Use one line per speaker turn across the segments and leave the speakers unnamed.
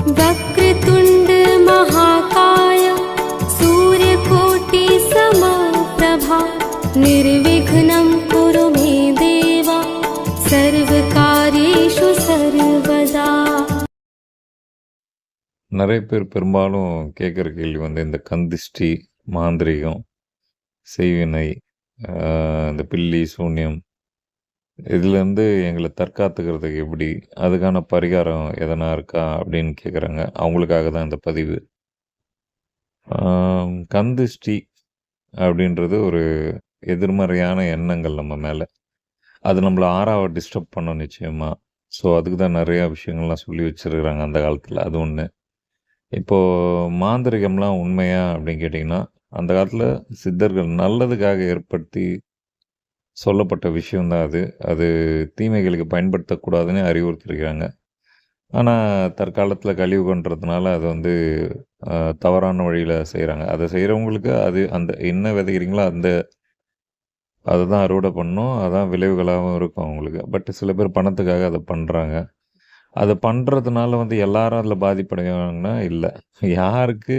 वक्रतुण्ड महाकाय सूर्यकोटि समप्रभा निर्विघ्नं कुरु मे देव सर्वकार्येषु सर्वदा.
நிறைய பேர் பெரும்பாலும் கேட்குற கேள்வி வந்து இந்த கந்திஷ்டி, மாந்திரீகம், செய்வினை, இந்த பில்லி, சூன்யம் இதுலேருந்து எங்களை தற்காத்துக்கிறதுக்கு எப்படி, அதுக்கான பரிகாரம் எதனா இருக்கா அப்படின்னு கேட்குறாங்க. அவங்களுக்காக தான் இந்த பதிவு. கந்திஷ்டி அப்படின்றது ஒரு எதிர்மறையான எண்ணங்கள் நம்ம மேலே. அது நம்மளை ஆறாவை டிஸ்டர்ப் பண்ணோம் நிச்சயமாக. ஸோ அதுக்கு தான் நிறையா விஷயங்கள்லாம் சொல்லி வச்சுருக்குறாங்க அந்த காலத்தில். அது ஒன்று. இப்போது மாந்திரிகம்லாம் உண்மையா அப்படின்னு கேட்டிங்கன்னா, அந்த காலத்தில் சித்தர்கள் நல்லதுக்காக ஏற்படுத்தி சொல்லப்பட்ட விஷயந்தான் அது. அது தீமைகளுக்கு பயன்படுத்தக்கூடாதுன்னு அறிவுறுத்திருக்கிறாங்க. ஆனால் தற்காலத்தில் கலியுகன்றதுனால அது வந்து தவறான வழியில் செய்கிறாங்க. அதை செய்கிறவங்களுக்கு அது அந்த என்ன விதைக்கிறீங்களோ அதை தான் அறுவடை பண்ணணும். அதான் விளைவுகளாகவும் இருக்கும் அவங்களுக்கு. பட் சில பேர் பணத்துக்காக அதை பண்ணுறாங்க. அதை பண்ணுறதுனால வந்து எல்லாரும் அதில் பாதிப்படைவாங்கன்னா இல்லை. யாருக்கு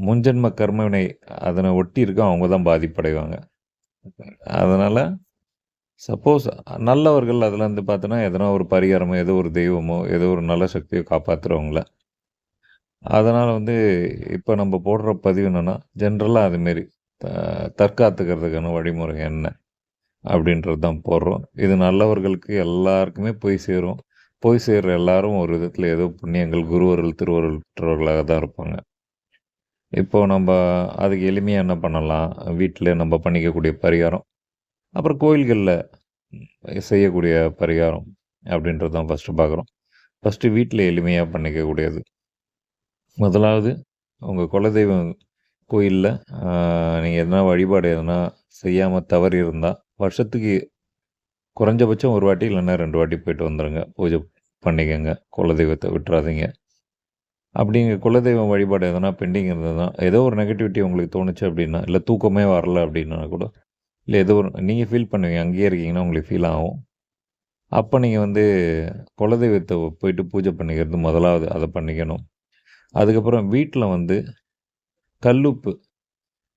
முன்ஜென்ம கர்மவினை அதனை ஒட்டி இருக்கோ அவங்க தான் பாதிப்படைவாங்க. அதனால் சப்போஸ் நல்லவர்கள் அதில் வந்து பார்த்தோன்னா எதனா ஒரு பரிகாரமோ, ஏதோ ஒரு தெய்வமோ, ஏதோ ஒரு நல்ல சக்தியோ காப்பாற்றுறவங்கள. அதனால் வந்து இப்போ நம்ம போடுற பதிவு என்னென்னா, ஜென்ரலாக அதுமாரி தற்காத்துக்கிறதுக்கான வழிமுறை என்ன அப்படின்றது தான் போடுறோம். இது நல்லவர்களுக்கு எல்லாருக்குமே போய் சேரும். போய் சேர்ற எல்லாரும் ஒரு விதத்தில் ஏதோ புண்ணியங்கள், குருவர்கள், திருவருள் பெற்றவர்களாக தான் இருப்பாங்க. இப்போது நம்ம அதுக்கு எளிமையாக என்ன பண்ணலாம், வீட்டில் நம்ம பண்ணிக்கக்கூடிய பரிகாரம், அப்புறம் கோயில்களில் செய்யக்கூடிய பரிகாரம் அப்படின்றது தான் ஃபஸ்ட்டு பார்க்குறோம். ஃபஸ்ட்டு வீட்டில் எளிமையாக பண்ணிக்கக்கூடியது. முதலாவது உங்கள் குலதெய்வம் கோயிலில் நீங்கள் எதனா வழிபாடு எதனா செய்யாமல் தவறி இருந்தால் வருஷத்துக்கு குறைஞ்சபட்சம் ஒரு வாட்டி இல்லைன்னா 2 வாட்டி போயிட்டு வந்துடுங்க. பூஜை பண்ணிக்கங்க. குலதெய்வத்தை விட்டுறாதீங்க. அப்படிங்க குலதெய்வம் வழிபாடு எதனா பெண்டிங் இருந்ததுன்னா, ஏதோ ஒரு நெகட்டிவிட்டி உங்களுக்கு தோணுச்சு அப்படின்னா, இல்லை தூக்கமே வரல அப்படின்னா கூட, இல்லை ஏதோ ஒரு நீங்கள் ஃபீல் பண்ணுவீங்க, அங்கேயே இருக்கீங்கன்னா உங்களுக்கு ஃபீல் ஆகும். அப்போ நீங்கள் வந்து குலதெய்வத்தை போயிட்டு பூஜை பண்ணிக்கிறது முதலாவது அதை பண்ணிக்கணும். அதுக்கப்புறம் வீட்டில் வந்து கல்லுப்பு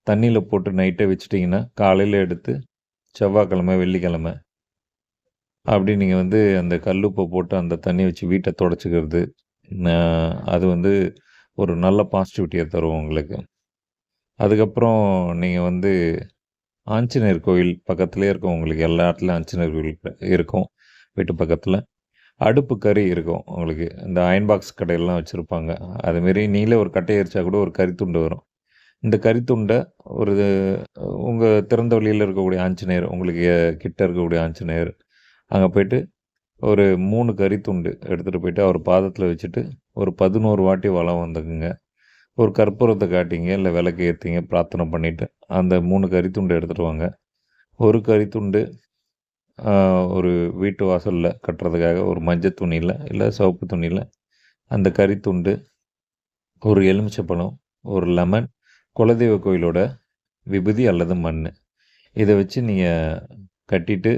தண்ணியில் போட்டு நைட்டே வச்சுட்டிங்கன்னா, காலையில் எடுத்து செவ்வாய்க்கிழமை, வெள்ளிக்கிழமை அப்படி நீங்கள் வந்து அந்த கல்லுப்பை போட்டு அந்த தண்ணி வச்சு வீட்டை தொடச்சிக்கிறது, அது வந்து ஒரு நல்ல பாசிட்டிவிட்டியை தரும் உங்களுக்கு. அதுக்கப்புறம் நீங்கள் வந்து ஆஞ்சநேயர் கோயில் பக்கத்துலேயே இருக்கும் உங்களுக்கு. எல்லா இடத்துலையும் ஆஞ்சநேயர் கோயில் இருக்கும் வீட்டு பக்கத்தில். அடுப்பு கறி இருக்கும் உங்களுக்கு. இந்த அயன் பாக்ஸ் கடையெல்லாம் வச்சுருப்பாங்க. அதுமாரி நீங்களே ஒரு கட்டையை எரிச்சா கூட ஒரு கறித்துண்டு வரும். இந்த கறித்துண்டை ஒரு உங்கள் திறந்த வழியில் இருக்கக்கூடிய ஆஞ்சநேயர், உங்களுக்கு கிட்ட இருக்கக்கூடிய ஆஞ்சநேயர், அங்கே போய்ட்டு ஒரு 3 கறித்துண்டு எடுத்துகிட்டு போய்ட்டு அவர் பாதத்தில் வச்சுட்டு ஒரு 11 வாட்டி வலம் வந்துக்குங்க. ஒரு கற்பூரத்தை காட்டிங்க, இல்லை விளக்கு ஏற்றிங்க, பிரார்த்தனை பண்ணிவிட்டு அந்த 3 கறித்துண்டு எடுத்துகிட்டு வாங்க. ஒரு கறித்துண்டு ஒரு வீட்டு வாசலில் கட்டுறதுக்காக ஒரு மஞ்சள் துணியில் இல்லை சிவப்பு துணியில் அந்த கறித்துண்டு, ஒரு எலுமிச்சப்பழம், ஒரு லெமன், குலதெய்வ கோயிலோட விபூதி அல்லது மண், இதை வச்சு நீங்கள் கட்டிட்டு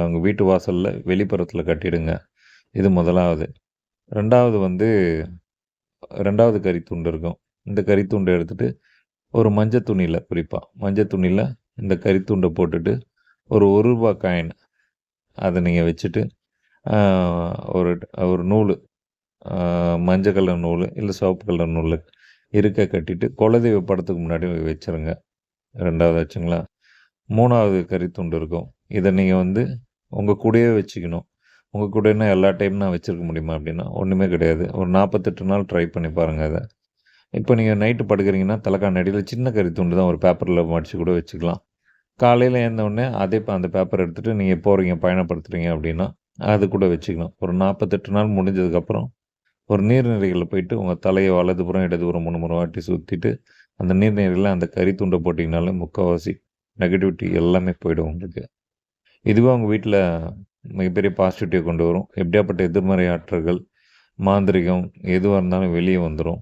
உங்கள் வீட்டு வாசலில் வெளிப்புறத்தில் கட்டிடுங்க. இது முதலாவது. ரெண்டாவது வந்து 2வது கறித்துண்டு இருக்கும். இந்த கறித்துண்டை எடுத்துகிட்டு ஒரு மஞ்சள் துணியில், குறிப்பாக மஞ்சள் துணியில் இந்த கறித்துண்டை போட்டுட்டு ஒரு ரூபா காயின் அதை நீங்கள் வச்சுட்டு ஒரு நூல், மஞ்சள் கலர் நூல் இல்லை சிவப்பு கலர் நூல் இருக்க கட்டிட்டு குலதெய்வ படத்துக்கு முன்னாடி வச்சுருங்க. 2வது ஆச்சுங்களா. 3வது கறித்துண்டு இருக்கும். இதை நீங்கள் வந்து உங்கள் கூடயே வச்சுக்கணும். உங்கள் கூடனா எல்லா டைம் நான் வச்சுருக்க முடியுமா அப்படின்னா ஒன்றுமே கிடையாது. ஒரு 48 நாள் ட்ரை பண்ணி பாருங்கள் அதை. இப்போ நீங்கள் நைட்டு படுக்கிறீங்கன்னா தலைக்காணி அடியில் சின்ன கறித்துண்டு தான் ஒரு பேப்பரில் மடித்து கூட வச்சுக்கலாம். காலையில் எழுந்தவுடனே அந்த பேப்பர் எடுத்துகிட்டு நீங்கள் போகிறீங்க, பயணப்படுத்துகிறீங்க அப்படின்னா அது கூட வச்சுக்கணும். ஒரு 48 நாள் முடிஞ்சதுக்கப்புறம் ஒரு நீர்நிலைகளில் போயிட்டு உங்கள் தலையை வலதுபுறம் இடதுபுறம் 3 வாட்டி சுற்றிட்டு அந்த நீர்நிலையில் அந்த கறித்துண்டை போட்டிங்கனாலே முக்கால்வாசி நெகட்டிவிட்டி எல்லாமே போயிடும் உங்களுக்கு. இதுவே உங்கள் வீட்டில் மிகப்பெரிய பாசிட்டிவிட்டியை கொண்டு வரும். எப்படியாப்பட்ட எதிர்மறை ஆற்றல்கள், மாந்திரிகம் எதுவாக இருந்தாலும் வெளியே வந்துடும்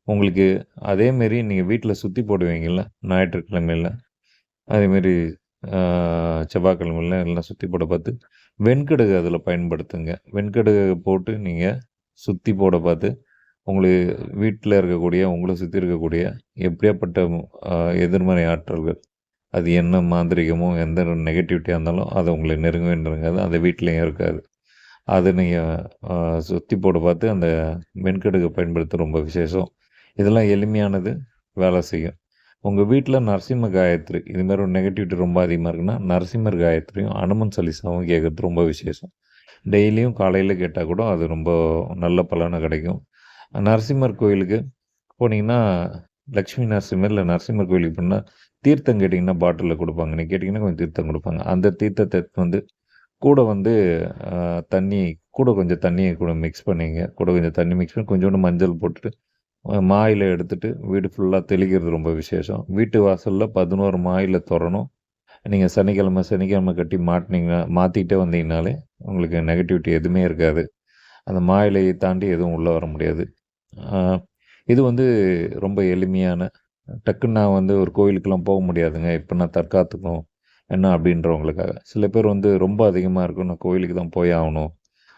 உங்களுக்கு. அதேமாரி நீங்கள் வீட்டில் சுற்றி போடுவீங்கள்ல ஞாயிற்றுக்கிழமையில், அதேமாரி செவ்வாய்க்கிழமையில் எல்லாம் சுற்றி போட பார்த்து வெண்கடுகு அதில் பயன்படுத்துங்க. வெண்கடுகு போட்டு நீங்கள் சுற்றி போட பார்த்து உங்களுக்கு வீட்டில் இருக்கக்கூடிய உங்களை சுற்றி இருக்கக்கூடிய எப்படியாப்பட்ட எதிர்மறை ஆற்றல்கள், அது என்ன மாந்திரிகமோ எந்த நெகட்டிவிட்டியாக இருந்தாலும் அது உங்களை நெருங்கவே நெருங்காது. அந்த வீட்லேயும் இருக்காது. அதை நீங்கள் சுற்றி போட பார்த்து அந்த வெண்கடுகை பயன்படுத்த ரொம்ப விசேஷம். இதெல்லாம் எளிமையானது, வேலை செய்யும். உங்கள் வீட்டில் நரசிம்ம காயத்ரி இதுமாரி ஒரு நெகட்டிவிட்டி ரொம்ப அதிகமாக இருக்குன்னா நரசிம்மர் காயத்ரியும் அனுமன் சலிசாவும் கேட்குறது ரொம்ப விசேஷம். டெய்லியும் காலையில் கேட்டால் கூட அது ரொம்ப நல்ல பலனை கிடைக்கும். நரசிம்மர் கோயிலுக்கு போனீங்கன்னா லக்ஷ்மி நரசிம்மர் இல்லை நரசிம்மர் கோயிலுக்கு போனால் தீர்த்தம் கேட்டிங்கன்னா பாட்டிலில் கொடுப்பாங்க. நீங்கள் கேட்டிங்கன்னா கொஞ்சம் தீர்த்தம் கொடுப்பாங்க. அந்த தீர்த்தத்தை வந்து கூட வந்து தண்ணி கூட கொஞ்சம் தண்ணியை கூட மிக்ஸ் பண்ணிங்க. கூட கொஞ்சம் தண்ணி மிக்ஸ் பண்ணி கொஞ்சோண்டு மஞ்சள் போட்டுட்டு மாயில் எடுத்துகிட்டு வீடு ஃபுல்லாக தெளிக்கிறது ரொம்ப விசேஷம். வீட்டு வாசலில் 11 மாயில் திறணும். நீங்கள் சனிக்கிழமை கட்டி மாற்றிக்கிட்டே வந்தீங்கனாலே உங்களுக்கு நெகட்டிவிட்டி எதுவுமே இருக்காது. அந்த மாயிலையை தாண்டி எதுவும் உள்ளே வர முடியாது. இது வந்து ரொம்ப எளிமையான டக்குன்னு நான் வந்து ஒரு கோயிலுக்கெல்லாம் போக முடியாதுங்க, இப்போ நான் தற்காத்துக்கணும் என்ன அப்படின்றவங்களுக்காக. சில பேர் வந்து ரொம்ப அதிகமாக இருக்கும், நான் கோயிலுக்கு தான் போய் ஆகணும்,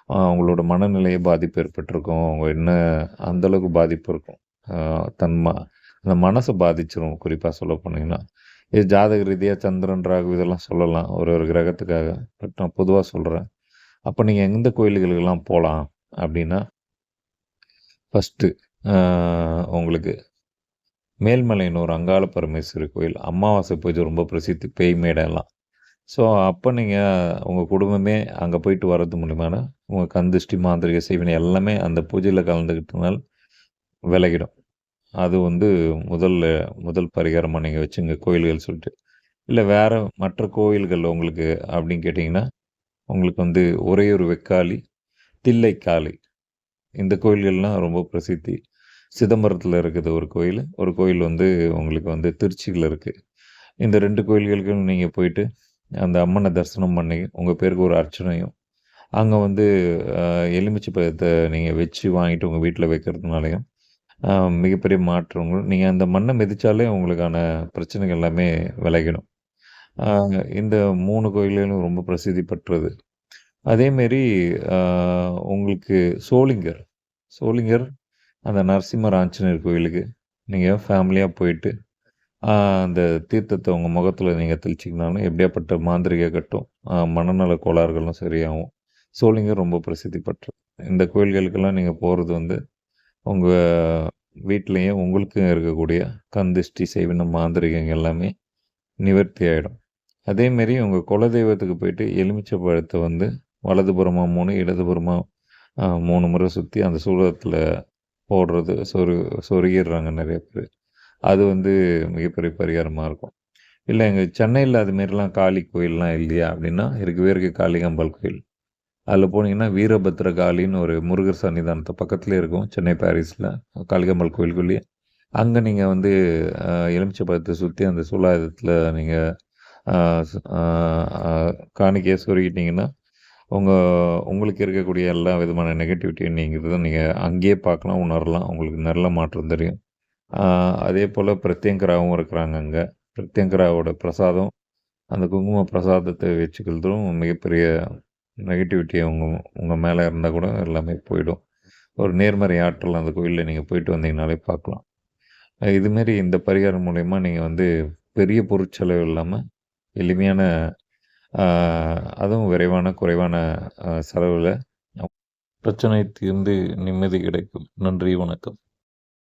அவங்களோட மனநிலையை பாதிப்பு ஏற்பட்டிருக்கும், அவங்க என்ன அந்தளவுக்கு பாதிப்பு இருக்கும், அந்த மனசை பாதிச்சிரும். குறிப்பாக சொல்ல போனீங்கன்னா இது ஜாதக ரீதியாக சந்திரன் ராகு இதெல்லாம் சொல்லலாம் ஒரு ஒரு கிரகத்துக்காக. பட் நான் பொதுவாக சொல்கிறேன். அப்போ நீங்கள் எந்த கோயில்களுக்கெல்லாம் போகலாம் அப்படின்னா, ஃபஸ்ட்டு உங்களுக்கு மேல்மலைன்னு ஒரு அங்காள பரமேஸ்வரி கோயில் அமாவாசை பூஜை ரொம்ப பிரசித்தி, பேய் மேடெல்லாம். ஸோ அப்போ நீங்கள் உங்கள் குடும்பமே அங்கே போயிட்டு வர்றது மூலியமான உங்கள் கந்திஷ்டி மாந்திரிக செய்வினை எல்லாமே அந்த பூஜையில் கலந்துக்கிட்டனால விலகிடும். அது வந்து முதல் பரிகாரமாக நீங்கள் வச்சுங்க கோயில்கள் சொல்லிட்டு. இல்லை வேறு மற்ற கோயில்கள் உங்களுக்கு அப்படின்னு கேட்டிங்கன்னா, உங்களுக்கு வந்து உறையூர் வெக்காளி, தில்லைக்காளி இந்த கோயில்கள்லாம் ரொம்ப பிரசித்தி. சிதம்பரத்தில் இருக்குது ஒரு கோயில் வந்து உங்களுக்கு வந்து திருச்சியில் இருக்குது. இந்த 2 கோயில்களுக்கும் நீங்கள் போயிட்டு அந்த அம்மனை தரிசனம் பண்ணி உங்கள் பேருக்கு ஒரு அர்ச்சனையும், அங்கே வந்து எலுமிச்சை பழத்தை நீங்கள் வச்சு வாங்கிட்டு உங்கள் வீட்டில் வைக்கிறதுனாலையும் மிகப்பெரிய மாற்றங்கள். நீங்கள் அந்த மண்ணை மிதித்தாலே உங்களுக்கான பிரச்சனைகள் எல்லாமே விலகிடும். இந்த 3 கோயில்களும் ரொம்ப பிரசித்தி பெற்றது. அதேமாரி உங்களுக்கு சோளிங்கர் அந்த நரசிம்மர் ஆஞ்சநேயர் கோயிலுக்கு நீங்கள் ஃபேமிலியாக போயிட்டு அந்த தீர்த்தத்தை உங்கள் முகத்தில் நீங்கள் தெளிச்சிங்கனாலும் எப்படியாப்பட்ட மாந்திரிக கட்டும் மனநல கோளாறுகளும் சரியாகும். சோளிங்கர் ரொம்ப பிரசித்தி பெற்றது. இந்த கோயில்களுக்கெல்லாம் நீங்கள் போகிறது வந்து உங்கள் வீட்லேயும் உங்களுக்கும் இருக்கக்கூடிய கந்திஷ்டி செய்வின மாந்திரிகங்கள் எல்லாமே நிவர்த்தி ஆகிடும். அதேமாரி உங்கள் குலதெய்வத்துக்கு போயிட்டு எலுமிச்சை பழத்தை வந்து வலதுபுறமாக 3 இடதுபுறமாக 3 முறை சுற்றி அந்த சூலத்தில் போடுறது சொருகிடுறாங்க நிறைய பேர். அது வந்து மிகப்பெரிய பரிகாரமாக இருக்கும். இல்லை எங்கள் சென்னையில் அதுமாரிலாம் காளி கோயிலெலாம் இல்லையா அப்படின்னா இருக்குது காளிகாம்பாள் கோயில். அதில் போனீங்கன்னா வீரபத்ர காளின்னு ஒரு முருகர் சன்னிதானத்தை பக்கத்துலேயே இருக்கும், சென்னை பாரிஸில் காளிகாம்பாள் கோயிலுக்குள்ளேயே. அங்கே நீங்கள் வந்து எலுமிச்சை பழத்தை சுற்றி அந்த சூலாயுதத்தில் நீங்கள் காணிக்கையை சொருகிட்டிங்கன்னா உங்களுக்கு இருக்கக்கூடிய எல்லா விதமான நெகட்டிவிட்டியும் நீங்கிறத நீங்கள் அங்கேயே பார்க்கலாம், உணரலாம். உங்களுக்கு நல்ல மாற்றம் தெரியும். அதே போல் பிரத்யங்கராவும் இருக்கிறாங்க அங்கே. பிரத்யங்கராவோட பிரசாதம், அந்த குங்கும பிரசாதத்தை வச்சுக்கிறதும் மிகப்பெரிய நெகட்டிவிட்டி உங்கள் மேலே இருந்தால் கூட எல்லாமே போயிடும். ஒரு நேர்மறை ஆற்றல் அந்த கோயிலில் நீங்கள் போயிட்டு வந்தீங்கனாலே பார்க்கலாம். இதுமாரி இந்த பரிகாரம் மூலயமா நீங்கள் வந்து பெரிய பொருட்செலவு இல்லாமல் எளிமையான அதுவும் குறைவான செலவில் பிரச்சனை தீர்ந்து நிம்மதி கிடைக்கும். நன்றி, வணக்கம்.